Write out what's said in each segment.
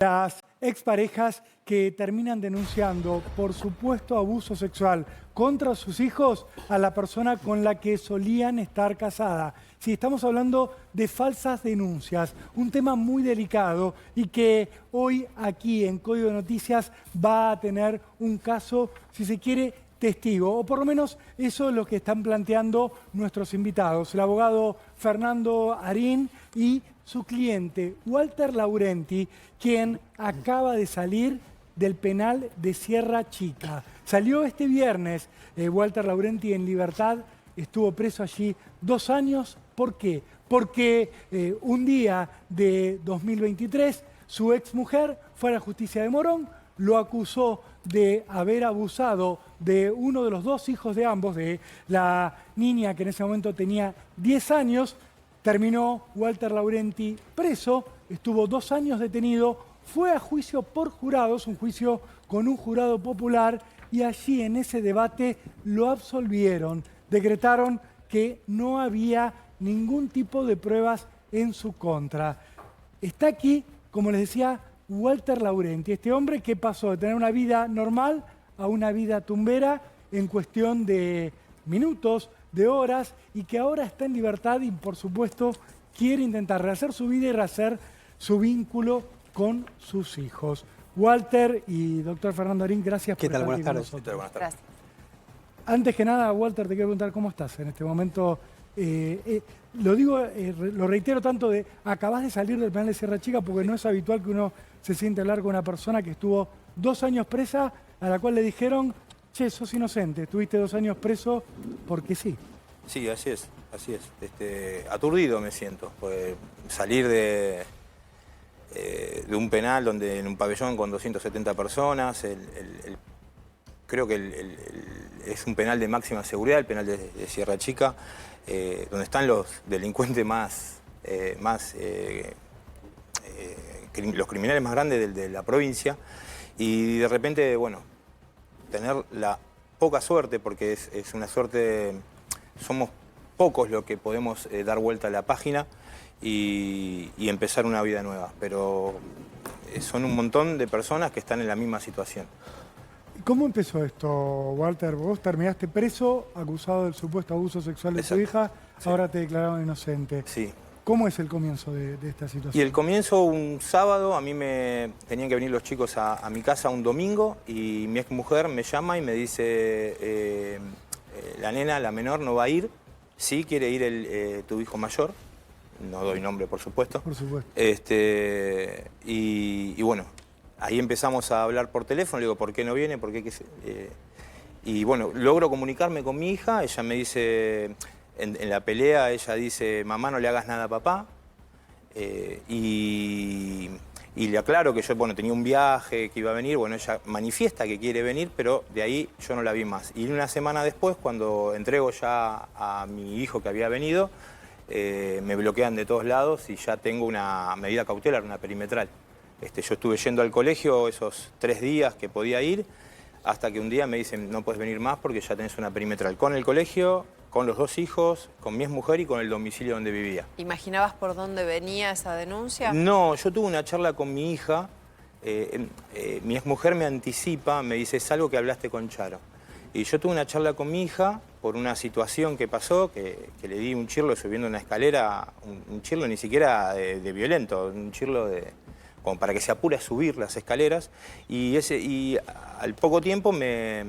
Las exparejas que terminan denunciando por supuesto abuso sexual contra sus hijos a la persona con la que solían estar casadas. Sí, estamos hablando de falsas denuncias, un tema muy delicado y que hoy aquí en Código de Noticias va a tener un caso, si se quiere, testigo, o por lo menos eso es lo que están planteando nuestros invitados, el abogado Fernando Arín y su cliente Walter Laurenti, quien acaba de salir del penal de Sierra Chica. Salió este viernes Walter Laurenti en libertad, estuvo preso allí 2 años. ¿Por qué? Porque un día de 2023 su exmujer fue a la justicia de Morón, lo acusó de haber abusado de uno de los 2 hijos de ambos, de la niña que en ese momento tenía 10 años. Terminó Walter Laurenti preso, estuvo 2 años detenido, fue a juicio por jurados, un juicio con un jurado popular, y allí en ese debate lo absolvieron. Decretaron que no había ningún tipo de pruebas en su contra. Está aquí, como les decía, Walter Laurenti, este hombre que pasó de tener una vida normal a una vida tumbera en cuestión de minutos, de horas, y que ahora está en libertad y por supuesto quiere intentar rehacer su vida y rehacer su vínculo con sus hijos. Walter y doctor Fernando Arín, gracias por estar aquí con nosotros. Buenas tardes. Antes que nada, Walter, te quiero preguntar cómo estás en este momento. Lo digo, lo reitero tanto de acabás de salir del penal de Sierra Chica, porque no es habitual que uno se siente hablar con una persona que estuvo 2 años presa, a la cual le dijeron: che, sos inocente, estuviste 2 años preso porque sí. Sí, así es, así es. Aturdido me siento, pues salir de un penal donde en un pabellón con 270 personas, creo que es un penal de máxima seguridad, el penal de Sierra Chica, donde están los delincuentes los criminales más grandes de la provincia, y de repente, bueno, tener la poca suerte, porque es una suerte, somos pocos los que podemos dar vuelta a la página y empezar una vida nueva, pero son un montón de personas que están en la misma situación. ¿Cómo empezó esto, Walter? Vos terminaste preso, acusado del supuesto abuso sexual de tu hija, sí. Ahora te declararon inocente. Sí. ¿Cómo es el comienzo de esta situación? Y el comienzo, un sábado, a mí tenían que venir los chicos a mi casa un domingo, y mi exmujer me llama y me dice: la nena, la menor, no va a ir, sí quiere ir tu hijo mayor, no doy nombre por supuesto. Por supuesto. Y bueno, ahí empezamos a hablar por teléfono, le digo: ¿por qué no viene? ¿Por qué? Y bueno, logro comunicarme con mi hija, ella me dice... En la pelea ella dice: mamá, no le hagas nada a papá. Y le aclaro que yo, bueno, tenía un viaje, que iba a venir. Bueno, ella manifiesta que quiere venir, pero de ahí yo no la vi más. Y una semana después, cuando entrego ya a mi hijo que había venido, me bloquean de todos lados y ya tengo una medida cautelar, una perimetral. Yo estuve yendo al colegio esos 3 días que podía ir, hasta que un día me dicen: no puedes venir más porque ya tenés una perimetral con el colegio, con los 2 hijos, con mi exmujer y con el domicilio donde vivía. ¿Imaginabas por dónde venía esa denuncia? No, yo tuve una charla con mi hija. Mi exmujer me anticipa, me dice: es algo que hablaste con Charo. Y yo tuve una charla con mi hija por una situación que pasó, que le di un chirlo subiendo una escalera, un chirlo ni siquiera de violento, un chirlo como para que se apure a subir las escaleras. Y al poco tiempo me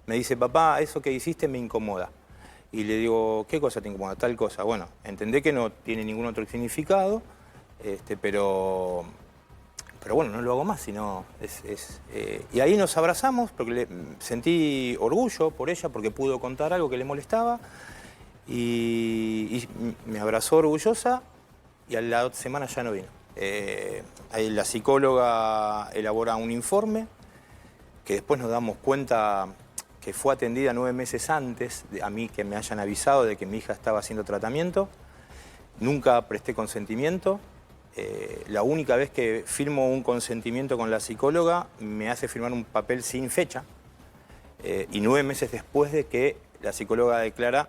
dice: papá, eso que hiciste me incomoda. Y le digo: ¿qué cosa te incomoda? Tal cosa. Bueno, entendé que no tiene ningún otro significado, pero bueno, no lo hago más, sino y ahí nos abrazamos, porque sentí orgullo por ella, porque pudo contar algo que le molestaba, y me abrazó orgullosa, y a la semana ya no vino. Ahí la psicóloga elabora un informe, que después nos damos cuenta que fue atendida 9 meses antes a mí, que me hayan avisado de que mi hija estaba haciendo tratamiento. Nunca presté consentimiento. La única vez que firmo un consentimiento con la psicóloga, me hace firmar un papel sin fecha, y 9 meses después de que la psicóloga declara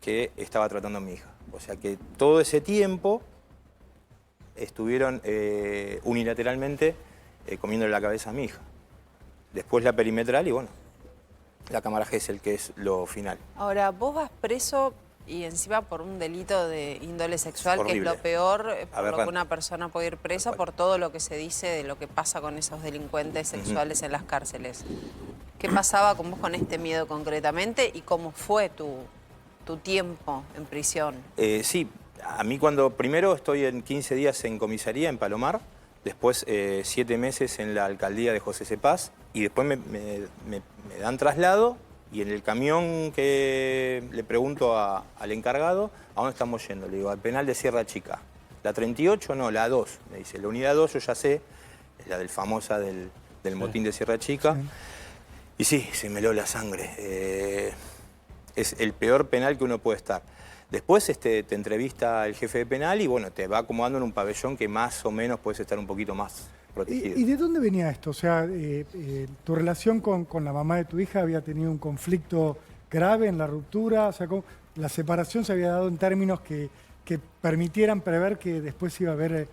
que estaba tratando a mi hija. O sea que todo ese tiempo estuvieron unilateralmente comiéndole la cabeza a mi hija. Después la perimetral y bueno, la cámara Gesell, que es lo final. Ahora, vos vas preso y encima por un delito de índole sexual, que es Horrible. lo peor por lo que Aberrante. una persona puede ir presa, por todo lo que se dice de lo que pasa con esos delincuentes sexuales en las cárceles. ¿Qué pasaba con vos con este miedo concretamente y cómo fue tu tiempo en prisión? Sí, a mí cuando primero estoy en 15 días en comisaría en Palomar, después 7 meses en la alcaldía de José Cepaz y después me dan traslado y en el camión que le pregunto al encargado, ¿a dónde estamos yendo? Le digo, al penal de Sierra Chica. ¿La 38? No, la 2. Me dice, la unidad 2 yo ya sé, es la del famosa del motín de Sierra Chica. Sí. Y sí, se me heló la sangre. Es el peor penal que uno puede estar. Después te entrevista el jefe de penal y bueno, te va acomodando en un pabellón que más o menos puedes estar un poquito más protegido. ¿Y de dónde venía esto? O sea, ¿tu relación con la mamá de tu hija había tenido un conflicto grave en la ruptura? O sea, ¿la separación se había dado en términos que permitieran prever que después iba a haber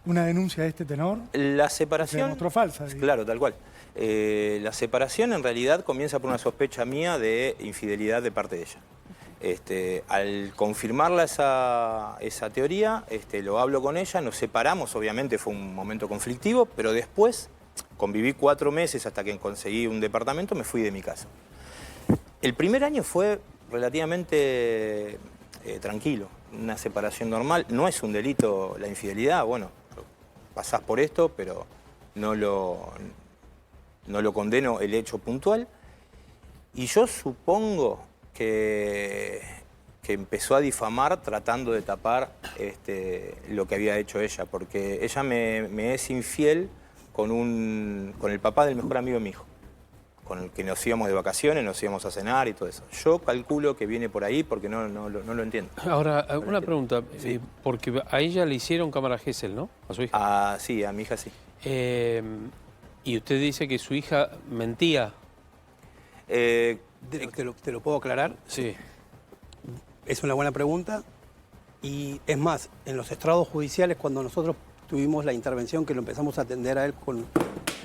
una denuncia de este tenor? La Se separación... demostró falsa. Digo. Claro, tal cual. La separación en realidad comienza por una sospecha mía de infidelidad de parte de ella. Al confirmarla esa teoría, lo hablo con ella, nos separamos, obviamente fue un momento conflictivo, pero después conviví 4 meses hasta que conseguí un departamento, me fui de mi casa. El primer año fue relativamente tranquilo, una separación normal, no es un delito la infidelidad, bueno, pasás por esto, pero no lo condeno el hecho puntual. Y yo supongo que empezó a difamar tratando de tapar lo que había hecho ella, porque ella me es infiel con el papá del mejor amigo de mi hijo, con el que nos íbamos de vacaciones, nos íbamos a cenar y todo eso. Yo calculo que viene por ahí porque no lo entiendo. Ahora, una pregunta, porque a ella le hicieron cámara Gesell, ¿no? A su hija. Sí, a mi hija sí. Y usted dice que su hija mentía. ¿Te lo puedo aclarar? Sí. Es una buena pregunta. Y es más, en los estrados judiciales, cuando nosotros tuvimos la intervención que lo empezamos a atender a él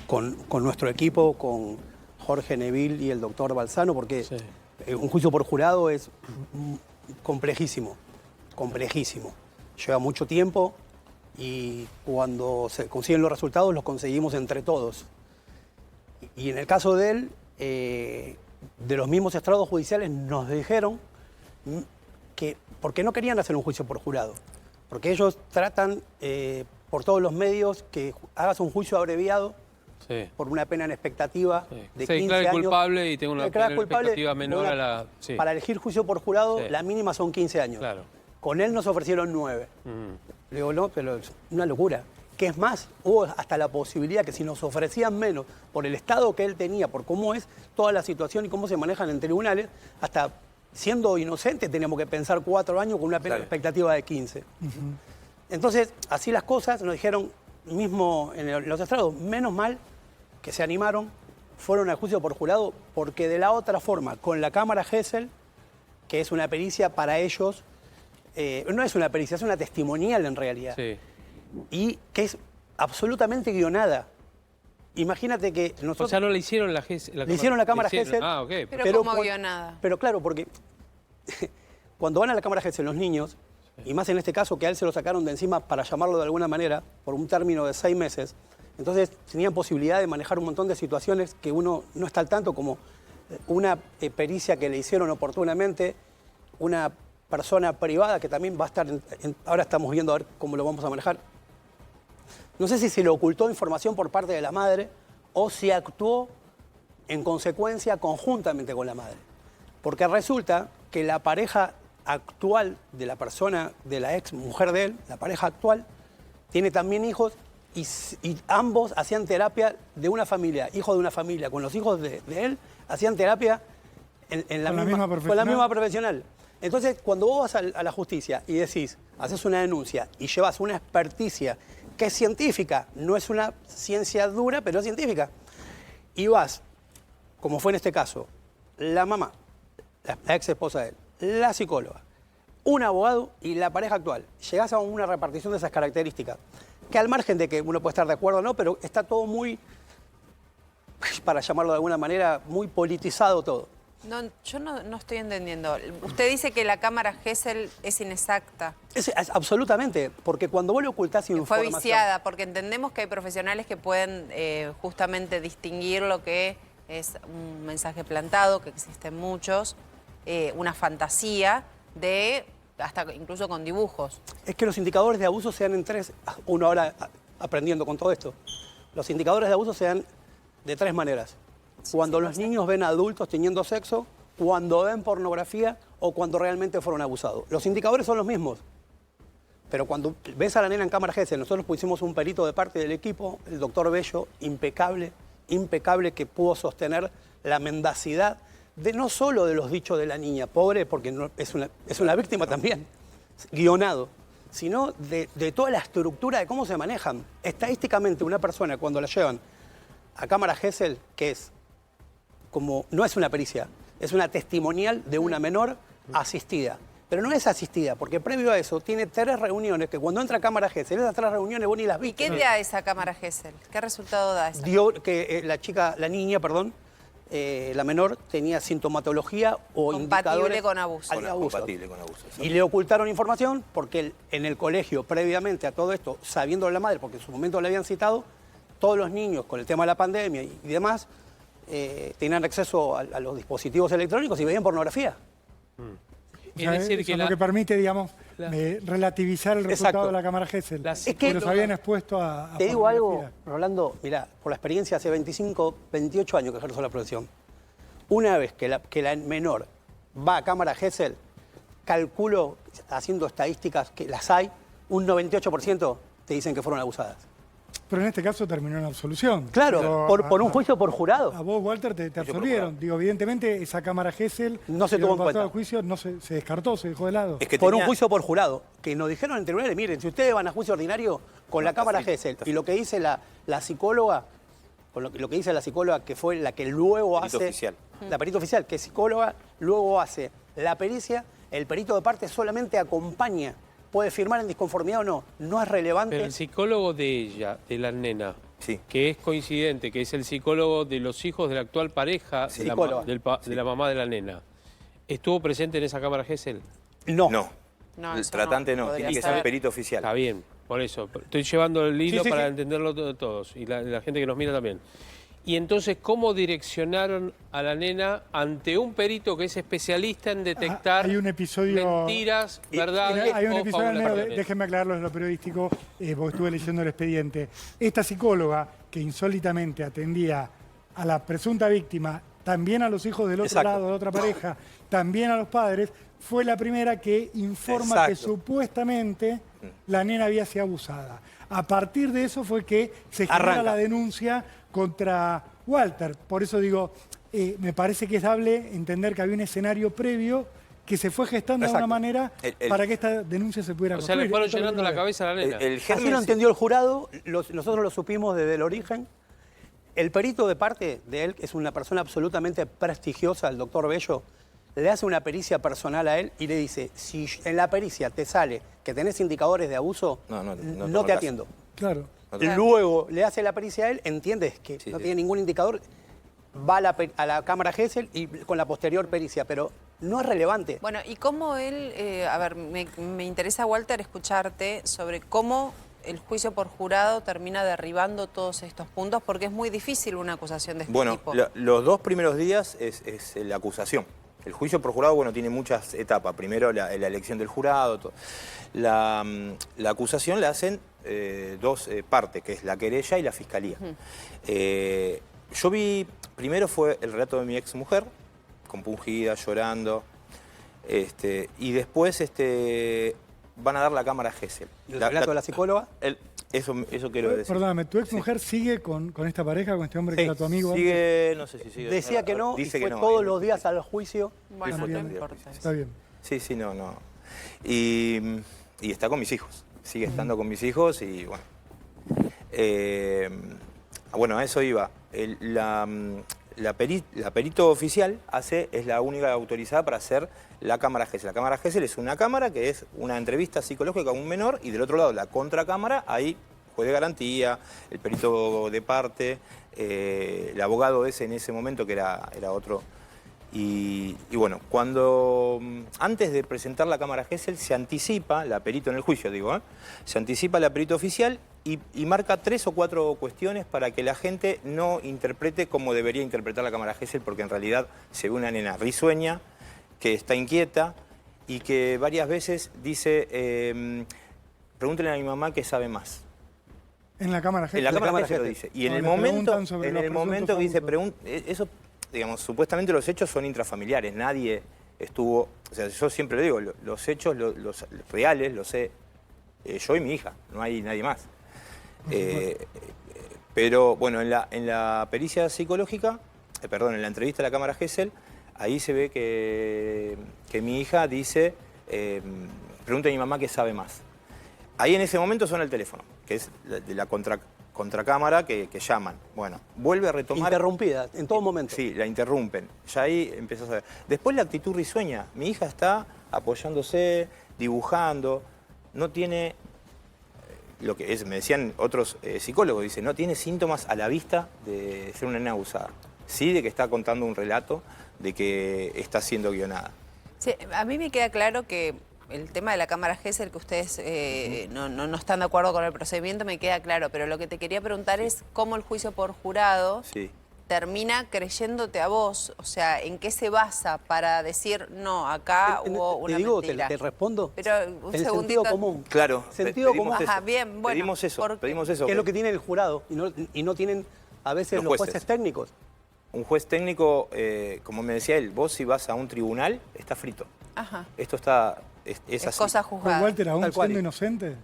con nuestro equipo, con Jorge Neville y el doctor Balzano, porque Sí. un juicio por jurado es complejísimo, complejísimo. Lleva mucho tiempo y cuando se consiguen los resultados los conseguimos entre todos. Y en el caso de él, de los mismos estrados judiciales nos dijeron que porque no querían hacer un juicio por jurado, porque ellos tratan por todos los medios que hagas un juicio abreviado Sí. por una pena en expectativa Sí. de Se 15 declara años. culpable y tengo una Declara pena culpable, expectativa menor a la... Sí. Para elegir juicio por jurado, Sí. la mínima son 15 años. Claro. Con él nos ofrecieron 9. Le digo, no, pero es una locura. Que es más, hubo hasta la posibilidad que si nos ofrecían menos por el estado que él tenía, por cómo es toda la situación y cómo se manejan en tribunales, hasta siendo inocente teníamos que pensar 4 años con una pena Claro. expectativa de 15. Entonces, así las cosas, nos dijeron mismo en los estrados, menos mal que se animaron, fueron al juicio por jurado, porque de la otra forma, con la cámara Gesell, que es una pericia para ellos, no es una pericia, es una testimonial en realidad, Sí. y que es absolutamente guionada. Imagínate que nosotros... O sea, no le hicieron la Gesell. Le hicieron la cámara Gesell. Ah, ok. Pero ¿cómo cu- guionada? Pero claro, porque cuando van a la cámara Gesell los niños, y más en este caso que a él se lo sacaron de encima para llamarlo de alguna manera, por un término de 6 meses, entonces tenían posibilidad de manejar un montón de situaciones que uno no está al tanto, como una pericia que le hicieron oportunamente, una persona privada que también va a estar, ahora estamos viendo a ver cómo lo vamos a manejar. No sé si se le ocultó información por parte de la madre o si actuó en consecuencia conjuntamente con la madre. Porque resulta que la pareja actual de la persona, de la ex mujer de él, la pareja actual, tiene también hijos y ambos hacían terapia de una familia, hijos de una familia, con los hijos de él, hacían terapia en la ¿Con la misma, misma con la profesional? misma profesional. Entonces, cuando vos vas a la justicia y decís, haces una denuncia y llevas una experticia que es científica, no es una ciencia dura, pero es científica, y vas, como fue en este caso, la mamá, la ex esposa de él, la psicóloga, un abogado y la pareja actual. Llegás a una repartición de esas características, que al margen de que uno puede estar de acuerdo o no, pero está todo muy, para llamarlo de alguna manera, muy politizado todo. No, yo no estoy entendiendo. Usted dice que la cámara Gesell es inexacta. Es absolutamente, porque cuando vos le ocultás Que fue información... viciada, porque entendemos que hay profesionales que pueden justamente distinguir lo que es un mensaje plantado, que existen muchos, una fantasía de, hasta incluso con dibujos. Es que los indicadores de abuso se dan en tres, uno ahora aprendiendo con todo esto, los indicadores de abuso se dan de tres maneras. Cuando los niños ven adultos teniendo sexo, cuando ven pornografía o cuando realmente fueron abusados. Los indicadores son los mismos. Pero cuando ves a la nena en cámara Gesell, nosotros pusimos un perito de parte del equipo, el doctor Bello, impecable, que pudo sostener la mendacidad de no solo de los dichos de la niña, pobre, porque no, es una víctima también, guionado, sino de toda la estructura de cómo se manejan. Estadísticamente, una persona cuando la llevan a cámara Gesell, que es como, no es una pericia, es una testimonial de una menor asistida. Pero no es asistida, porque previo a eso tiene 3 reuniones que cuando entra a cámara Gesell, esas 3 reuniones vos ni las ¿Y viste. qué da esa cámara Gesell? ¿Qué resultado da esa? Dio que la niña, la menor, tenía sintomatología o indicadores... Con abuso. Compatible con abuso. Y le ocultaron información porque en el colegio, previamente a todo esto, sabiendo la madre, porque en su momento le habían citado, todos los niños con el tema de la pandemia y demás, tenían acceso a los dispositivos electrónicos y veían pornografía. O sea, eso es lo que permite, digamos, relativizar el resultado de la cámara Gesell. Es que los habían expuesto a te digo algo, pornografía. Rolando, mirá, por la experiencia hace 25, 28 años que ejerzo la profesión. Una vez que la menor va a cámara Gesell, calculo, haciendo estadísticas que las hay, un 98% te dicen que fueron abusadas. Pero en este caso terminó en absolución. Claro, Pero por un juicio por jurado. A vos, Walter, te absolvieron. Digo, evidentemente, esa cámara Gesell... No se tuvo en cuenta. El juicio no se descartó, se dejó de lado. Es que Por un tenía- juicio por jurado, que nos dijeron en tribunales, miren, si ustedes van a juicio ordinario con la cámara Gesell y lo que dice la psicóloga, con lo que dice la psicóloga, que fue la que luego Perito hace... oficial. La perito oficial, que es psicóloga, luego hace la pericia, el perito de parte solamente acompaña, puede firmar en disconformidad o no, no es relevante. Pero el psicólogo de ella, de la nena, Sí. que es coincidente, que es el psicólogo de los hijos de la actual pareja de la, Psicóloga. de la mamá de la nena, ¿estuvo presente en esa cámara Gesell? No. No, El eso tratante no, podría tiene que ser. ser perito oficial. Está bien, por eso. Estoy llevando el hilo sí, para sí. entenderlo todos y la gente que nos mira también. Y entonces, ¿cómo direccionaron a la nena ante un perito que es especialista en detectar Hay un episodio... mentiras, verdades Hay un o episodio en el medio, fabulaciones? déjenme aclararlo de lo periodístico, porque estuve leyendo el expediente. Esta psicóloga, que insólitamente atendía a la presunta víctima, también a los hijos del otro Exacto. lado, de otra pareja, también a los padres, fue la primera que informa que Exacto. supuestamente la nena había sido abusada. A partir de eso fue que se genera Arranca. la denuncia contra Walter. Por eso digo, me parece que es dable entender que había un escenario previo que se fue gestando de Exacto. una manera El- para que esta denuncia se pudiera O sea, le construir. fueron Esto es lo llenando que la veo. cabeza a la nena. El Así germen lo sí. entendió el jurado, nosotros lo supimos desde el origen. El perito de parte de él, que es una persona absolutamente prestigiosa, el doctor Bello, le hace una pericia personal a él y le dice, si en la pericia te sale que tenés indicadores de abuso, No no tomo te caso. atiendo. Claro. Luego le hace la pericia a él, entiendes que Sí, no sí. tiene ningún indicador, va a la cámara Gesell y con la posterior pericia, pero no es relevante. Bueno, y cómo él, a ver, me interesa, Walter, escucharte sobre cómo el juicio por jurado termina derribando todos estos puntos, porque es muy difícil una acusación de este Bueno, tipo. los 2 primeros días es la acusación. El juicio por jurado, bueno, tiene muchas etapas. Primero la elección del jurado. La acusación la hacen 2 partes, que es la querella y la fiscalía. Yo vi, primero fue el relato de mi ex mujer, compungida, llorando, y después van a dar la cámara Gesell. El relato de la psicóloga. Eso quiero decir. Perdóname, ¿tu ex mujer sigue con esta pareja, con este hombre que Sí, era tu amigo? antes? Sigue, no sé si sigue. Decía que no, y dice fue que no. todos los días al juicio. Bueno, no También. importa. Está bien. Sí, no. Y está con mis hijos. Sigue estando con mis hijos y bueno. Bueno, a eso iba. la perito oficial es la única autorizada para hacer la cámara Gesell. La cámara Gesell es una cámara que es una entrevista psicológica con un menor y del otro lado, la contracámara, hay juez de garantía, el perito de parte, el abogado ese en ese momento que era otro. Y bueno, antes de presentar la cámara Gesell se anticipa, la perito en el juicio digo, se anticipa la perito oficial y marca 3 o 4 cuestiones para que la gente no interprete como debería interpretar la cámara Gesell, porque en realidad se ve una nena risueña, que está inquieta y que varias veces dice, pregúntenle a mi mamá que sabe más. En la cámara Gesell. En la cámara Gesell lo dice. Y en el momento que dice, eso, digamos, supuestamente los hechos son intrafamiliares, nadie estuvo, o sea, yo siempre lo digo, los hechos los reales los sé yo y mi hija, no hay nadie más. Pero bueno, en la pericia psicológica, en la entrevista a la cámara Gesell, ahí se ve que mi hija dice, pregunta a mi mamá que sabe más. Ahí en ese momento suena el teléfono, que es de la contracámara que llaman. Bueno, vuelve a retomar... Interrumpida, en todo momento. Sí, la interrumpen. Ya ahí empiezas a ver. Después la actitud risueña. Mi hija está apoyándose, dibujando, no tiene... Lo que es, me decían otros psicólogos, dice, no tiene síntomas a la vista de ser una nena abusada. Sí, de que está contando un relato, de que está siendo guionada. Sí, a mí me queda claro que el tema de la cámara Gesell, que ustedes no están de acuerdo con el procedimiento, me queda claro, pero lo que te quería preguntar es cómo el juicio por jurado termina creyéndote a vos, o sea, ¿en qué se basa para decir, no, acá hubo una mentira? Te respondo. Pero un el segundito. sentido común. Claro, Sentido común. Ajá, bien, bueno. Pedimos eso. Que es lo que tiene el jurado y no tienen a veces los jueces técnicos. Un juez técnico, como me decía él, vos si vas a un tribunal, está frito. Ajá. Esto está... Es así. cosa juzgada. Walter, ¿aún siendo inocente?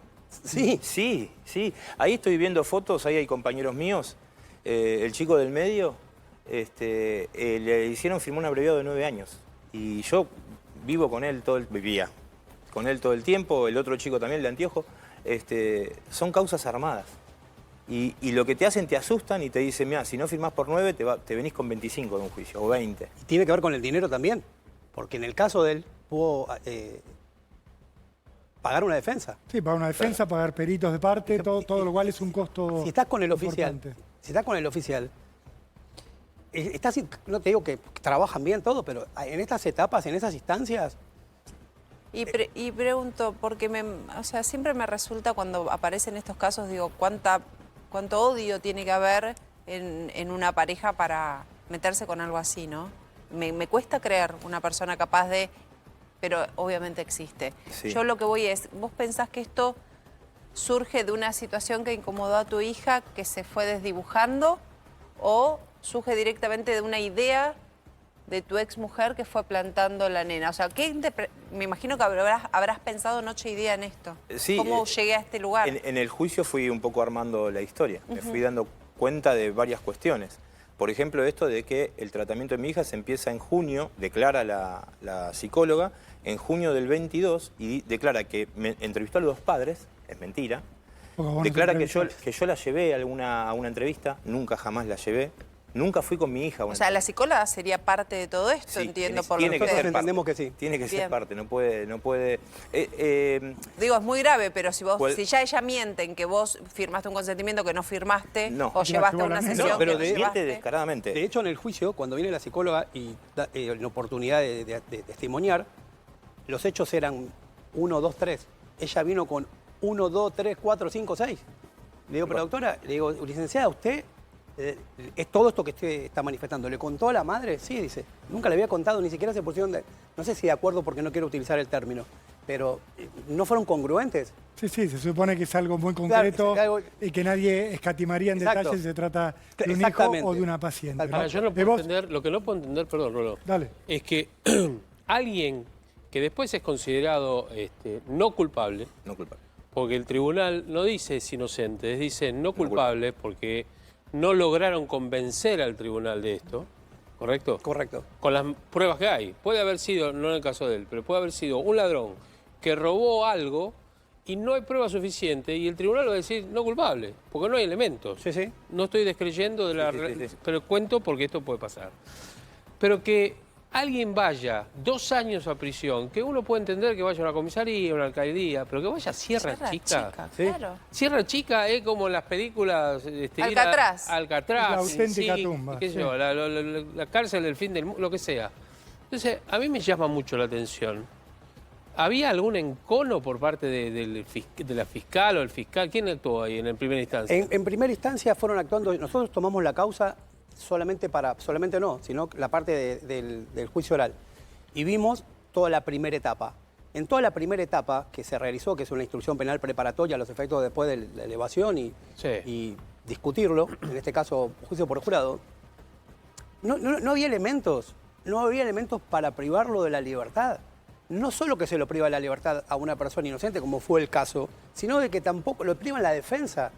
Sí. Sí. Ahí estoy viendo fotos, ahí hay compañeros míos. El chico del medio, le hicieron firmar un abreviado de 9 años. Y yo vivo con él vivía con él todo el tiempo, el otro chico también, el de anteojo. Son causas armadas. Y lo que te hacen, te asustan y te dicen, mira, si no firmás por 9, te venís con 25 de un juicio, o 20. Y tiene que ver con el dinero también, porque en el caso de él pudo pagar una defensa. Sí, pagar una defensa, pagar peritos de parte, todo lo cual es un costo. Si estás con el oficial, no te digo que trabajan bien todo, pero en estas etapas, en esas instancias... Y pregunto, porque siempre me resulta cuando aparecen estos casos, digo, cuánto odio tiene que haber en una pareja para meterse con algo así, ¿no? Me cuesta creer una persona capaz de... Pero obviamente existe. Sí. Yo lo que voy es, ¿vos pensás que esto surge de una situación que incomodó a tu hija, que se fue desdibujando, o surge directamente de una idea de tu exmujer que fue plantando la nena? O sea, me imagino que habrás pensado noche y día en esto. Sí, ¿Cómo llegué a este lugar? En el juicio fui un poco armando la historia. Me fui dando cuenta de varias cuestiones. Por ejemplo, esto de que el tratamiento de mi hija se empieza en junio, declara la psicóloga, en junio del 22, y declara que me entrevistó a los 2 padres, es mentira. Declara que yo la llevé a una entrevista, nunca jamás la llevé. Nunca fui con mi hija. O sea, la psicóloga sería parte de todo esto, Sí, entiendo por lo que entendemos que sí. Tiene que ser parte, no puede... Digo, es muy grave, pero si ya ella miente en que vos firmaste un consentimiento que no firmaste, No. o llevaste a una sesión No, pero que no miente llevaste. descaradamente. De hecho, en el juicio, cuando viene la psicóloga y da la oportunidad de testimoniar, los hechos eran 1, 2, 3. Ella vino con 1, 2, 3, 4, 5, 6. Le digo, pero doctora, le digo, licenciada, usted... es todo esto que usted está manifestando. ¿Le contó a la madre? Sí, dice. Nunca le había contado, ni siquiera se pusieron de... No sé si de acuerdo porque no quiero utilizar el término, pero no fueron congruentes. Sí, se supone que es algo muy concreto, claro, y que nadie escatimaría en Exacto. detalle si se trata de un hijo o de una paciente. ¿no? Ahora, yo no puedo entender, lo que no puedo entender, perdón, Rolo, Dale. es que alguien que después es considerado no culpable, No culpable. porque el tribunal no dice es inocente, dice no culpable porque no lograron convencer al tribunal de esto, ¿correcto? Correcto. Con las pruebas que hay. Puede haber sido, no en el caso de él, pero puede haber sido un ladrón que robó algo y no hay prueba suficiente y el tribunal va a decir no culpable, porque no hay elementos. Sí, sí. No estoy descreyendo de la... Sí. Pero cuento porque esto puede pasar. Pero que alguien vaya 2 años a prisión, que uno puede entender que vaya a una comisaría, a una alcaldía, pero que vaya a Sierra Chica. Sí. Claro. Sierra Chica es como las películas... Alcatraz. Alcatraz. La auténtica sí, tumba, qué sé sí. yo, la cárcel del fin del mundo, lo que sea. Entonces, a mí me llama mucho la atención. ¿Había algún encono por parte de la fiscal o el fiscal? ¿Quién actuó ahí en primera instancia? En primera instancia fueron actuando, nosotros tomamos la causa solamente no, sino la parte del juicio oral. Y vimos toda la primera etapa. En toda la primera etapa que se realizó, que es una instrucción penal preparatoria a los efectos después de la elevación y discutirlo, en este caso juicio por jurado, no había elementos, para privarlo de la libertad. No solo que se lo priva de la libertad a una persona inocente, como fue el caso, sino de que tampoco lo privan la defensa.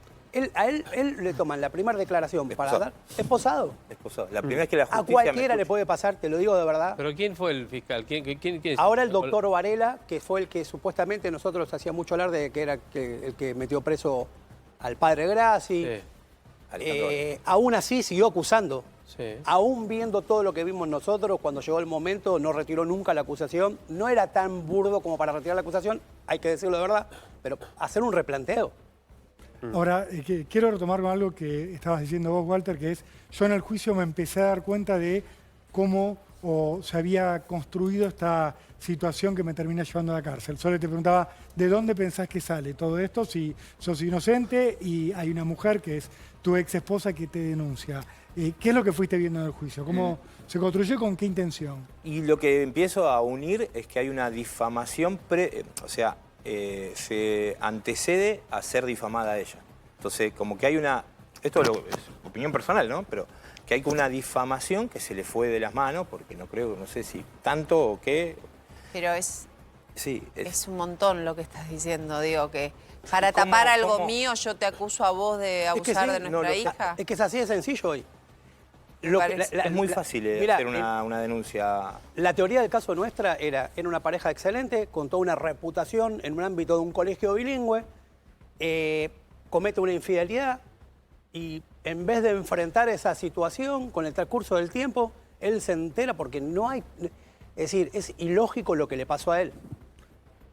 A él le toman la primera declaración para dar... Esposado. Esposado. La primera vez que la justicia A cualquiera le puede pasar, te lo digo de verdad. ¿Pero quién fue el fiscal? ¿Quién es? Ahora el doctor Varela, que fue el que supuestamente nosotros hacía mucho hablar de que era el que metió preso al padre Grassi. Sí. Aún así siguió acusando. Sí. Aún viendo todo lo que vimos nosotros, cuando llegó el momento, no retiró nunca la acusación. No era tan burdo como para retirar la acusación, hay que decirlo de verdad, pero hacer un replanteo. Ahora, quiero retomar con algo que estabas diciendo vos, Walter, que es, yo en el juicio me empecé a dar cuenta de cómo se había construido esta situación que me termina llevando a la cárcel. Solo te preguntaba, ¿de dónde pensás que sale todo esto? Si sos inocente y hay una mujer que es tu ex esposa que te denuncia. ¿Qué es lo que fuiste viendo en el juicio? ¿Cómo se construyó y con qué intención? Y lo que empiezo a unir es que hay una difamación, se antecede a ser difamada ella. Entonces, como que hay una... Esto es opinión personal, ¿no? Pero que hay una difamación que se le fue de las manos, porque no sé si tanto o qué. Pero es Sí, un montón lo que estás diciendo, digo, que para ¿Cómo- tapar algo cómo? mío yo te acuso a vos de Es que abusar sí, de no, nuestra lo- hija. Es que es así de sencillo hoy. parece. es muy fácil mirá, hacer una denuncia. La teoría del caso nuestra era una pareja excelente, con toda una reputación en un ámbito de un colegio bilingüe, comete una infidelidad y en vez de enfrentar esa situación con el transcurso del tiempo, él se entera porque no hay... Es decir, es ilógico lo que le pasó a él.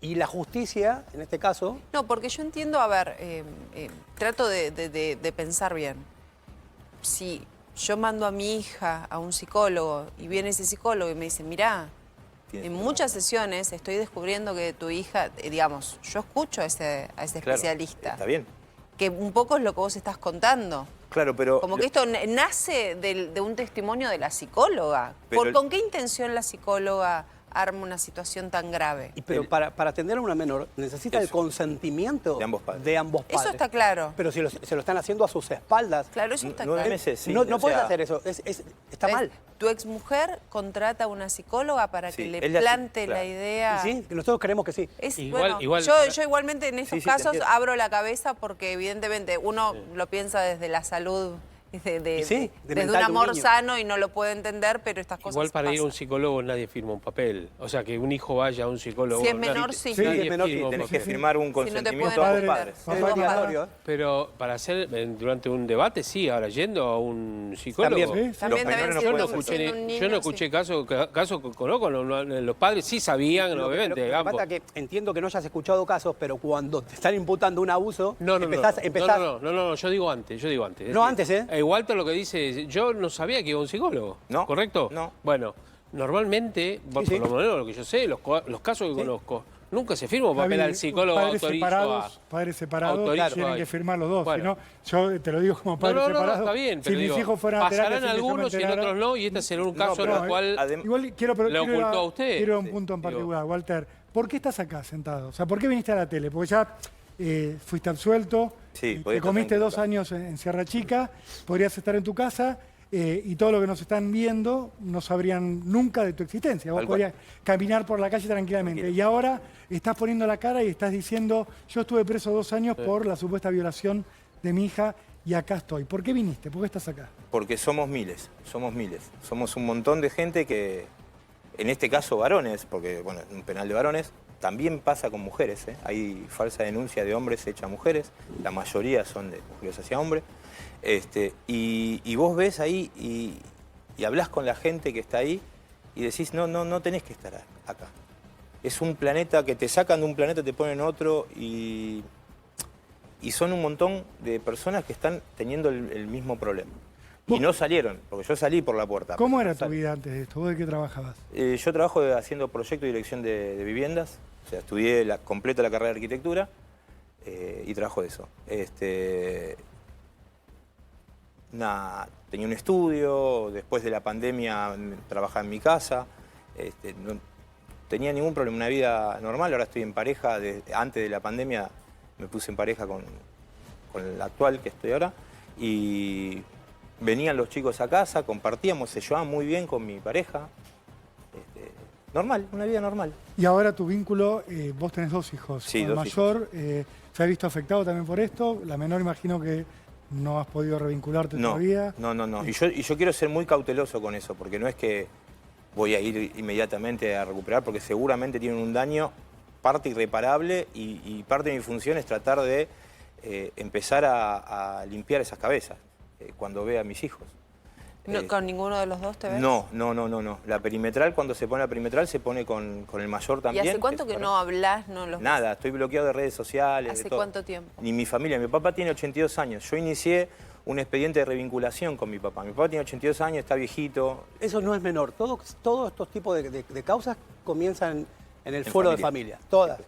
Y la justicia, en este caso... No, porque yo entiendo, a ver, trato de pensar bien. Si yo mando a mi hija a un psicólogo y viene ese psicólogo y me dice, mirá, en muchas sesiones estoy descubriendo que tu hija, digamos, yo escucho a ese Claro, especialista. está bien. Que un poco es lo que vos estás contando. Claro, pero... Como que esto nace de un testimonio de la psicóloga. Pero ¿Con qué intención la psicóloga arma una situación tan grave? Pero para atender a una menor necesita el Eso. consentimiento De ambos padres. Eso está claro. Pero si se lo están haciendo a sus espaldas, Claro, eso está 9 claro. meses, sí. no o puedes sea, hacer eso. Está mal. Tu exmujer contrata a una psicóloga para Sí, que le es la- plante claro. la idea. Y sí, nosotros creemos que sí. Bueno, Igual- yo igualmente en estos Sí, te casos entiendo. abro la cabeza porque evidentemente uno lo piensa desde la salud, Y sí, de desde mental un de un amor niño. sano y no lo puede entender, pero estas cosas Igual para ir a un pasan. psicólogo nadie firma un papel. O sea, que un hijo vaya a un psicólogo... Si es nadie- menor, sí. Sí, nadie es menor, sí, firma un Tenés papel. que firmar un Si no te consentimiento pueden a ambos entender. padres. Papá, Es papá. obligatorio, ¿eh? Pero para hacer durante un debate, sí. Ahora, yendo a un psicólogo... También. Sí, También Los deben menores ser no Yo no pueden escuché, siendo un niño, yo no sí. escuché casos que conozco, los padres sí sabían, obviamente. Lo que ambos. pasa es que entiendo que no hayas escuchado casos, pero cuando te están imputando un abuso, No, empezás... no, yo digo antes. No, antes, ¿eh? Walter lo que dice es, yo no sabía que iba a un psicólogo, No, ¿correcto? no. Bueno, normalmente, por sí. lo menos lo que yo sé, los casos que conozco, nunca se firma un papel Javi, al psicólogo padres separados autorizo tienen a- que firmar los dos. Bueno. Si no, yo te lo digo como No, padre no, separado. está bien, si pero mis digo, hijos fueran a terapia pasarán sin que yo me algunos y en enterara- otros no, y este será un caso en pero el cual... Igual quiero le ir ocultó a usted. quiero un punto en Digo. particular, Walter. ¿Por qué estás acá sentado? O sea, ¿por qué viniste a la tele? Porque ya fuiste absuelto, Sí, te podía estar comiste tranquilo 2 acá. años en Sierra Chica, podrías estar en tu casa y todo lo que nos están viendo no sabrían nunca de tu existencia. Vos Tal cual. podrías caminar por la calle tranquilamente. Tranquilo. Y ahora estás poniendo la cara y estás diciendo, yo estuve preso 2 años por la supuesta violación de mi hija y acá estoy. ¿Por qué viniste? ¿Por qué estás acá? Porque somos miles. Somos un montón de gente que, en este caso varones, porque bueno, es un penal de varones, también pasa con mujeres, ¿eh? Hay falsa denuncia de hombres hecha a mujeres, la mayoría son de mujeres hacia hombres. Y vos ves ahí y hablás con la gente que está ahí y decís, no tenés que estar acá. Es un planeta que te sacan de un planeta, te ponen otro y son un montón de personas que están teniendo el mismo problema. Y no salieron, porque yo salí por la puerta. ¿Cómo era no tu salí. vida antes de esto? ¿Vos de qué trabajabas? Yo trabajo haciendo proyecto y dirección de viviendas, o sea, estudié completa la carrera de arquitectura y trabajo de eso. Tenía un estudio, después de la pandemia trabajaba en mi casa, no tenía ningún problema, una vida normal, ahora estoy en pareja, antes de la pandemia me puse en pareja con el actual que estoy ahora y venían los chicos a casa, compartíamos, se llevaban muy bien con mi pareja, normal, una vida normal. Y ahora tu vínculo, vos tenés 2 hijos. Sí, Con el 2 mayor, ¿se ha visto afectado también por esto? La menor imagino que no has podido revincularte todavía. No. Y yo quiero ser muy cauteloso con eso, porque no es que voy a ir inmediatamente a recuperar, porque seguramente tienen un daño, parte irreparable, y parte de mi función es tratar de empezar a limpiar esas cabezas cuando vea a mis hijos. ¿Con ninguno de los dos te ves? No. La perimetral, cuando se pone la perimetral, se pone con el mayor también. ¿Y hace cuánto que no hablas? Nada, estoy bloqueado de redes sociales. ¿Hace de todo. cuánto tiempo? Ni mi familia. Mi papá tiene 82 años. Yo inicié un expediente de revinculación con mi papá. Mi papá tiene 82 años, está viejito. Eso no es menor. Todos estos tipos de causas comienzan en el En foro de familia. familia. Todas.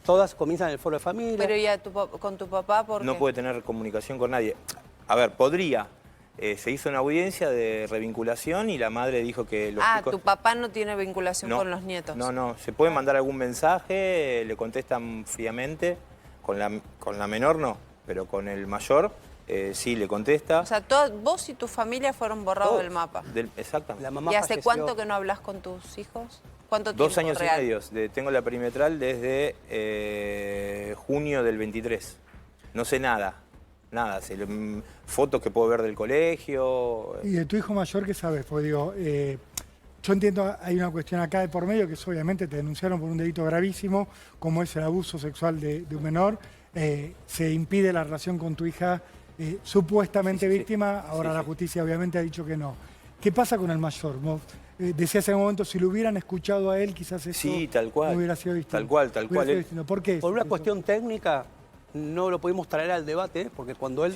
Todas comienzan en el foro de familia. Pero ¿y con tu papá por qué? No puede tener comunicación con nadie. A ver, podría. Se hizo una audiencia de revinculación y la madre dijo que los chicos... tu papá no tiene vinculación No, con los nietos. No. Se puede mandar algún mensaje, le contestan fríamente. Con la menor no, pero con el mayor sí le contesta. O sea, vos y tu familia fueron borrados del mapa. Exactamente. La mamá ¿Y hace falleció. cuánto que no hablas con tus hijos? ¿Cuánto tiempo 2 años real? y medio. Tengo la perimetral desde junio del 23. No sé nada. Nada. Fotos que puedo ver del colegio. ¿Y de tu hijo mayor qué sabes? Porque digo, yo entiendo, hay una cuestión acá de por medio, que es obviamente te denunciaron por un delito gravísimo, como es el abuso sexual de un menor. Se impide la relación con tu hija supuestamente víctima, ahora la justicia obviamente ha dicho que no. ¿Qué pasa con el mayor? Vos decías en un momento, si lo hubieran escuchado a él, quizás eso tal cual. no hubiera sido distinto. Tal cual. Hubiera sido distinto. ¿Por qué? Por una cuestión técnica, no lo pudimos traer al debate, porque cuando él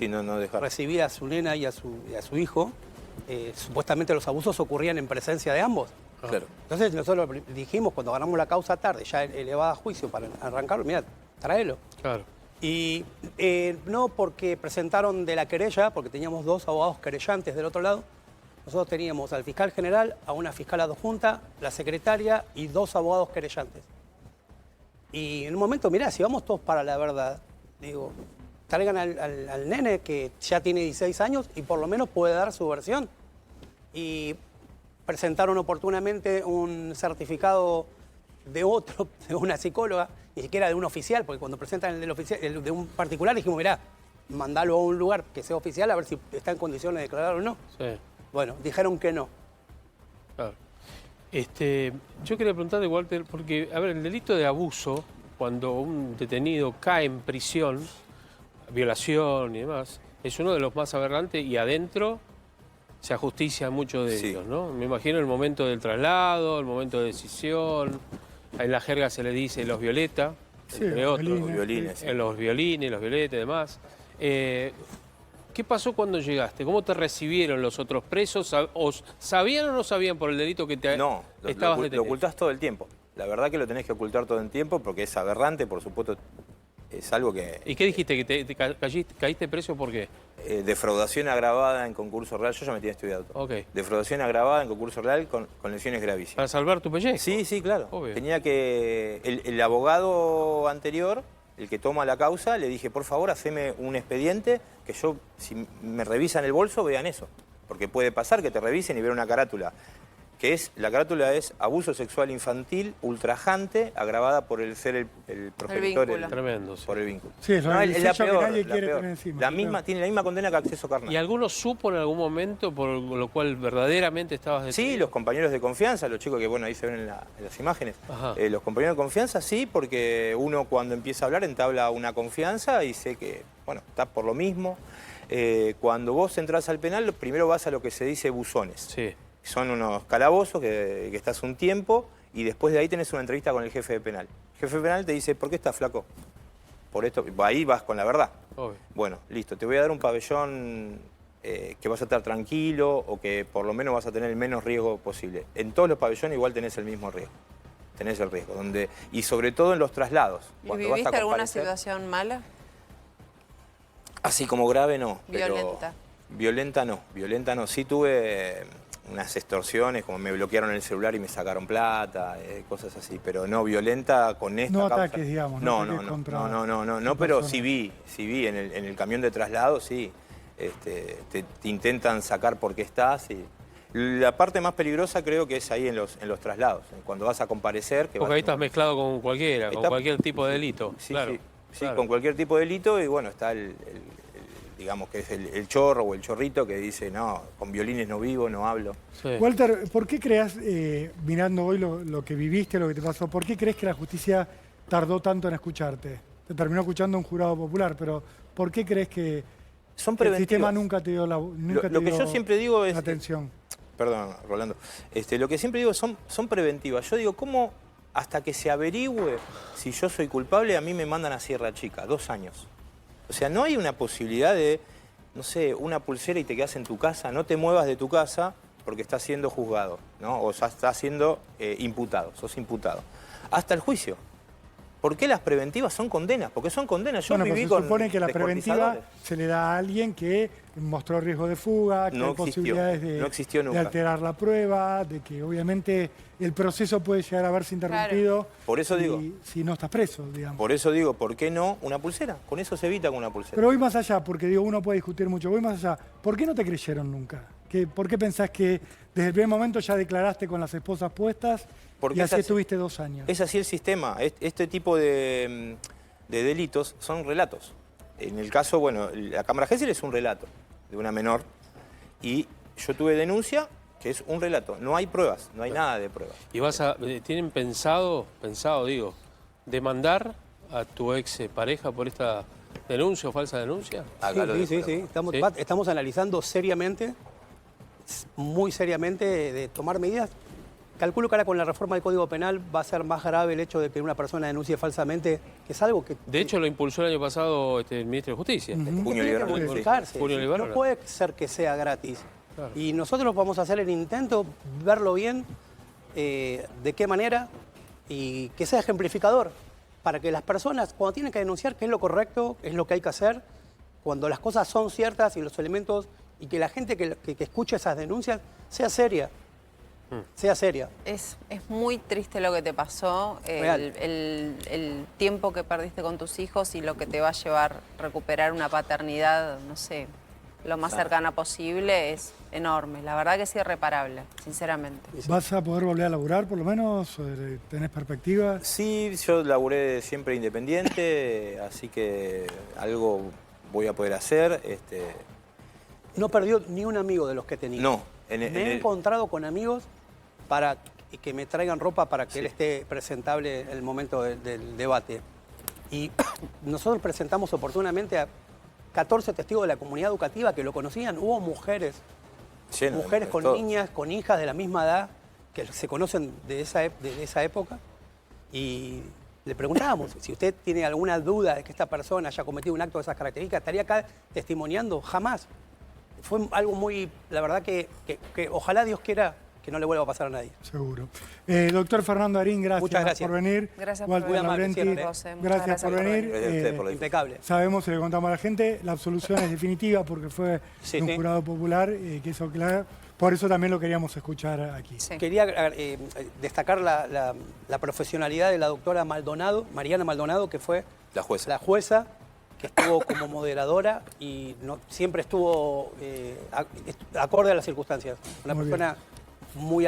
recibía a su nena y a su hijo, supuestamente los abusos ocurrían en presencia de ambos. Claro. Entonces nosotros dijimos, cuando ganamos la causa tarde, ya elevada a juicio para arrancarlo, mira, tráelo. Claro. Y no porque presentaron de la querella, porque teníamos 2 abogados querellantes del otro lado. Nosotros teníamos al fiscal general, a una fiscal adjunta, la secretaria y 2 abogados querellantes. Y en un momento, mirá, si vamos todos para la verdad, digo, traigan al nene que ya tiene 16 años y por lo menos puede dar su versión. Y presentaron oportunamente un certificado de una psicóloga, ni siquiera de un oficial, porque cuando presentan el de un particular dijimos, mirá, mandalo a un lugar que sea oficial a ver si está en condiciones de declarar o no. Sí. Bueno, dijeron que no. Claro. Yo quería preguntarte, Walter, porque, a ver, el delito de abuso, cuando un detenido cae en prisión, violación y demás, es uno de los más aberrantes y adentro se ajusticia mucho de ellos, ¿no? Me imagino el momento del traslado, el momento de decisión, en la jerga se le dice los violeta, entre otros. Los violines. En los violines, los violetas y demás. ¿Qué pasó cuando llegaste? ¿Cómo te recibieron los otros presos? ¿O sabían o no sabían por el delito que te No, estabas lo detenido? ocultás todo el tiempo. La verdad que lo tenés que ocultar todo el tiempo porque es aberrante, por supuesto, es algo que... ¿Y qué dijiste? ¿Que caíste preso por qué? Defraudación agravada en concurso real, yo ya me tenía estudiado todo. Ok. Defraudación agravada en concurso real con lesiones gravísimas. ¿Para salvar tu pellejo? Sí, claro. Obvio. Tenía que... El abogado anterior, el que toma la causa, le dije, por favor, haceme un expediente que yo, si me revisan el bolso, vean eso. Porque puede pasar que te revisen y ver una carátula la carátula es abuso sexual infantil ultrajante agravada por el ser el progenitor. vínculo. Tremendo, sí. Por el vínculo. Sí, es No, el es la sello que peor, nadie la quiere peor. tener encima. La misma, Claro. tiene la misma condena que acceso carnal. ¿Y alguno supo en algún momento por lo cual verdaderamente estabas detenido? Sí, los compañeros de confianza, los chicos que, bueno, ahí se ven en las imágenes. Ajá. Los compañeros de confianza, sí, porque uno cuando empieza a hablar entabla una confianza y sé que, bueno, está por lo mismo. Cuando vos entras al penal, primero vas a lo que se dice buzones. Sí. Son unos calabozos que estás un tiempo y después de ahí tenés una entrevista con el jefe de penal. El jefe de penal te dice, ¿por qué estás flaco? Por esto, ahí vas con la verdad. Obvio. Bueno, listo, te voy a dar un pabellón que vas a estar tranquilo o que por lo menos vas a tener el menos riesgo posible. En todos los pabellones igual tenés el mismo riesgo. Tenés el riesgo. Y sobre todo en los traslados. ¿Y Cuando vas a viviste alguna comparecer. situación mala? Así como grave no. pero Violenta. Violenta no. Sí tuve unas extorsiones, como me bloquearon el celular y me sacaron plata, cosas así, pero no violenta con esta No causa. ataques, digamos, No, no ataques contra no, pero personas. sí vi en el camión de traslado, sí. Te intentan sacar porque estás y... La parte más peligrosa creo que es ahí en los traslados, cuando vas a comparecer. Que Porque vas- ahí estás mezclado con cualquiera, con Está- cualquier tipo de delito. Sí, claro, sí, claro. con cualquier tipo de delito y bueno, está digamos que es el chorro o el chorrito que dice, no, con violines no vivo, no hablo. Sí. Walter, ¿por qué crees, mirando hoy lo que viviste, lo que te pasó, por qué crees que la justicia tardó tanto en escucharte? Te terminó escuchando un jurado popular, pero ¿por qué crees que Son el preventivas. sistema nunca te dio la nunca Lo te que dio yo siempre digo es... la atención? Perdón, Rolando. Lo que siempre digo son preventivas. Yo digo, ¿cómo hasta que se averigüe si yo soy culpable a mí me mandan a Sierra Chica? 2 años. O sea, no hay una posibilidad de, no sé, una pulsera y te quedas en tu casa, no te muevas de tu casa porque estás siendo juzgado, ¿no? O sea, estás siendo imputado, sos imputado. Hasta el juicio. ¿Por qué las preventivas son condenas? Porque son condenas. Yo Bueno, pues viví se con supone que la preventiva descuartizadores. se le da a alguien que mostró riesgo de fuga, que No hay existió, posibilidades no existió de nunca. alterar la prueba, de que obviamente el proceso puede llegar a verse interrumpido. Por eso digo. Si no estás preso, digamos. Por eso digo, ¿por qué no una pulsera? Con eso se evita con una pulsera. Pero voy más allá, porque digo, uno puede discutir mucho, voy más allá. ¿Por qué no te creyeron nunca? ¿Por qué pensás que desde el primer momento ya declaraste con las esposas puestas Porque y así es así. estuviste 2 años? Es así el sistema. Este tipo de delitos son relatos. En el caso, bueno, la Cámara Gesell es un relato de una menor y yo tuve denuncia que es un relato. No hay pruebas, no hay nada de pruebas. ¿Y tienen pensado digo, demandar a tu ex pareja por esta denuncia o falsa denuncia? Hágalo de Sí. prueba. ¿Sí? Estamos analizando seriamente, muy seriamente, de tomar medidas. Calculo que ahora con la reforma del Código Penal va a ser más grave el hecho de que una persona denuncie falsamente, que es algo que... De hecho, lo impulsó el año pasado el ministro de Justicia. Puño tiene que liberal. modificarse. Puño liberal. No puede ser que sea gratis. Claro. Y nosotros vamos a hacer el intento, verlo bien, de qué manera, y que sea ejemplificador, para que las personas, cuando tienen que denunciar, qué es lo correcto, es lo que hay que hacer, cuando las cosas son ciertas y los elementos, y que la gente que escuche esas denuncias sea seria. Sea seria. Es muy triste lo que te pasó, Real. el tiempo que perdiste con tus hijos y lo que te va a llevar recuperar una paternidad, no sé, lo más cercana posible es enorme. La verdad que es irreparable, sinceramente. ¿Vas a poder volver a laburar por lo menos? ¿Tenés perspectivas? Sí, yo laburé siempre independiente, así que algo voy a poder hacer. No perdió ni un amigo de los que tenía. No. Me he encontrado con amigos para que me traigan ropa para que él esté presentable en el momento del debate. Y nosotros presentamos oportunamente a 14 testigos de la comunidad educativa que lo conocían. Hubo mujeres con todo. niñas, con hijas de la misma edad, que se conocen de esa época. Y le preguntábamos, si usted tiene alguna duda de que esta persona haya cometido un acto de esas características, ¿estaría acá testimoniando? Jamás. Fue algo muy, la verdad que ojalá Dios quiera que no le vuelva a pasar a nadie. Seguro. Doctor Fernando Arín, Muchas gracias. por venir. Gracias Walter por venir. Laurenti, Muy amable, José. Muchas gracias gracias por por venir. venir. Gracias a ustedes por la Impecable. Sabemos y le contamos a la gente, la absolución es definitiva porque fue Sí, de un sí. jurado popular que hizo claro. Por eso también lo queríamos escuchar aquí. Sí. Quería destacar la profesionalidad de la doctora Maldonado, Mariana Maldonado, que fue La jueza. la jueza que estuvo como moderadora y siempre estuvo acorde a las circunstancias. Una Muy persona muy